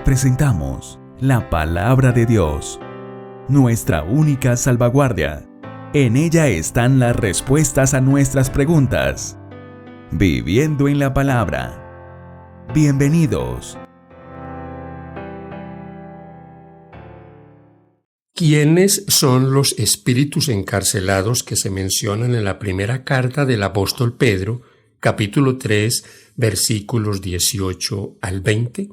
presentamos la Palabra de Dios, nuestra única salvaguardia. En ella están las respuestas a nuestras preguntas. Viviendo en la Palabra. Bienvenidos. ¿Quiénes son los espíritus encarcelados que se mencionan en la primera carta del apóstol Pedro, capítulo 3, versículos 18 al 20?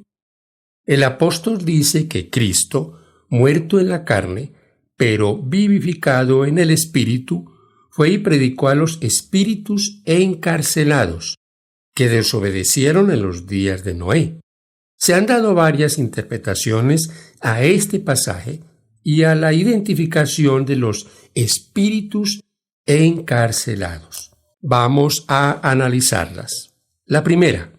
El apóstol dice que Cristo, muerto en la carne, pero vivificado en el Espíritu, fue y predicó a los espíritus encarcelados, que desobedecieron en los días de Noé. Se han dado varias interpretaciones a este pasaje y a la identificación de los espíritus encarcelados. Vamos a analizarlas. La primera: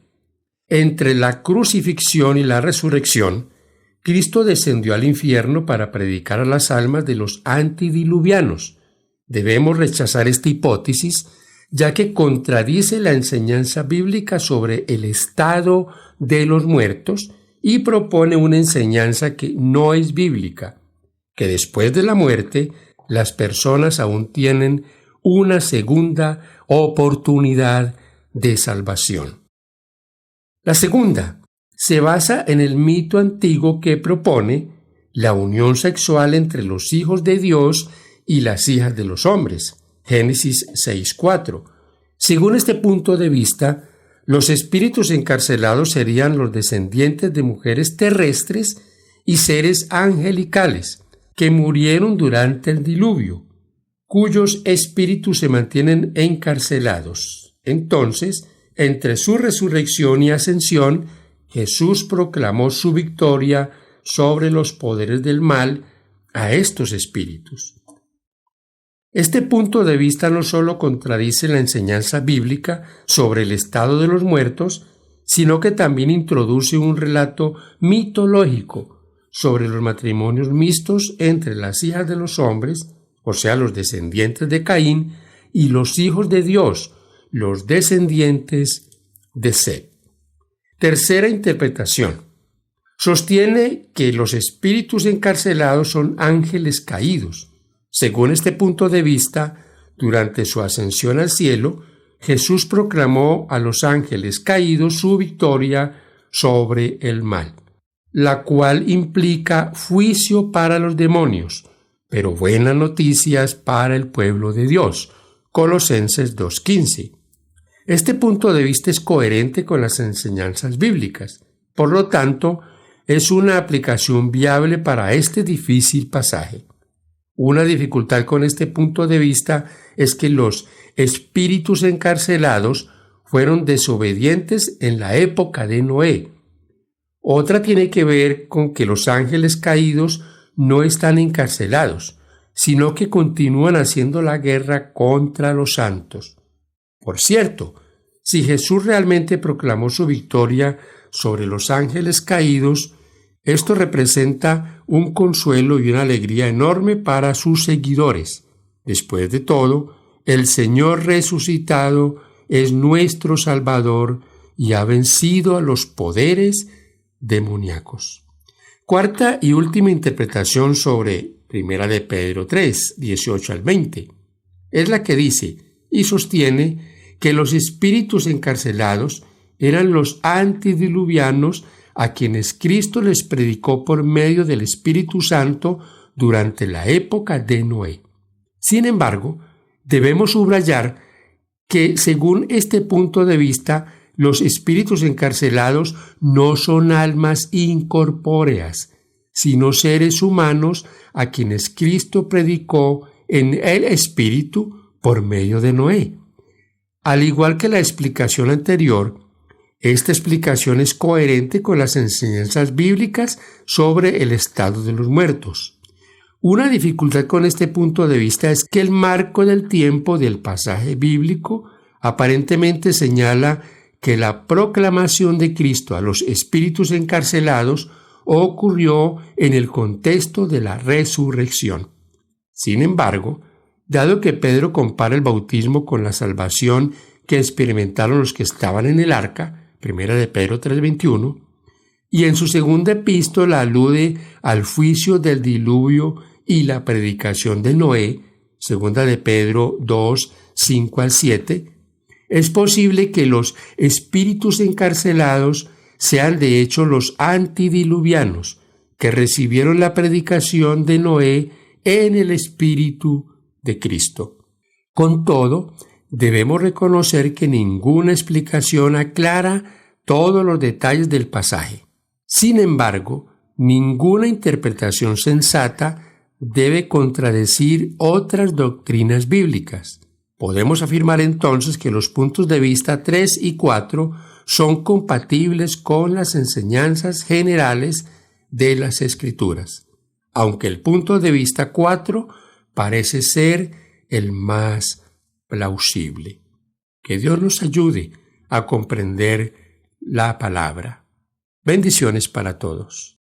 entre la crucifixión y la resurrección, Cristo descendió al infierno para predicar a las almas de los antediluvianos. Debemos rechazar esta hipótesis, ya que contradice la enseñanza bíblica sobre el estado de los muertos y propone una enseñanza que no es bíblica, que después de la muerte las personas aún tienen una segunda oportunidad de salvación. La segunda se basa en el mito antiguo que propone la unión sexual entre los hijos de Dios y las hijas de los hombres. Génesis 6:4. Según este punto de vista, los espíritus encarcelados serían los descendientes de mujeres terrestres y seres angelicales que murieron durante el diluvio, cuyos espíritus se mantienen encarcelados. Entonces, entre su resurrección y ascensión, Jesús proclamó su victoria sobre los poderes del mal a estos espíritus. Este punto de vista no solo contradice la enseñanza bíblica sobre el estado de los muertos, sino que también introduce un relato mitológico sobre los matrimonios mixtos entre las hijas de los hombres, o sea, los descendientes de Caín, y los hijos de Dios, los descendientes de Set. Tercera interpretación: sostiene que los espíritus encarcelados son ángeles caídos. Según este punto de vista, durante su ascensión al cielo, Jesús proclamó a los ángeles caídos su victoria sobre el mal, la cual implica juicio para los demonios, pero buenas noticias para el pueblo de Dios. Colosenses 2:15. Este punto de vista es coherente con las enseñanzas bíblicas. Por lo tanto, es una aplicación viable para este difícil pasaje. Una dificultad con este punto de vista es que los espíritus encarcelados fueron desobedientes en la época de Noé. Otra tiene que ver con que los ángeles caídos no están encarcelados, sino que continúan haciendo la guerra contra los santos. Por cierto, si Jesús realmente proclamó su victoria sobre los ángeles caídos, esto representa un consuelo y una alegría enorme para sus seguidores. Después de todo, el Señor resucitado es nuestro Salvador y ha vencido a los poderes demoníacos. Cuarta y última interpretación sobre 1 de Pedro 3, 18 al 20, es la que dice y sostiene que los espíritus encarcelados eran los antediluvianos a quienes Cristo les predicó por medio del Espíritu Santo durante la época de Noé. Sin embargo, debemos subrayar que, según este punto de vista, los espíritus encarcelados no son almas incorpóreas, sino seres humanos a quienes Cristo predicó en el Espíritu por medio de Noé. Al igual que la explicación anterior, esta explicación es coherente con las enseñanzas bíblicas sobre el estado de los muertos. Una dificultad con este punto de vista es que el marco del tiempo del pasaje bíblico aparentemente señala que la proclamación de Cristo a los espíritus encarcelados ocurrió en el contexto de la resurrección. Sin embargo, dado que Pedro compara el bautismo con la salvación que experimentaron los que estaban en el arca, 1 de Pedro 3:21, y en su segunda epístola alude al juicio del diluvio y la predicación de Noé, segunda de Pedro 2, 5 al 7, es posible que los espíritus encarcelados sean de hecho los antidiluvianos, que recibieron la predicación de Noé en el Espíritu de Cristo. Con todo, debemos reconocer que ninguna explicación aclara todos los detalles del pasaje. Sin embargo, ninguna interpretación sensata debe contradecir otras doctrinas bíblicas. Podemos afirmar entonces que los puntos de vista 3 y 4 son compatibles con las enseñanzas generales de las Escrituras, aunque el punto de vista 4 parece ser el más plausible. Que Dios nos ayude a comprender la palabra. Bendiciones para todos.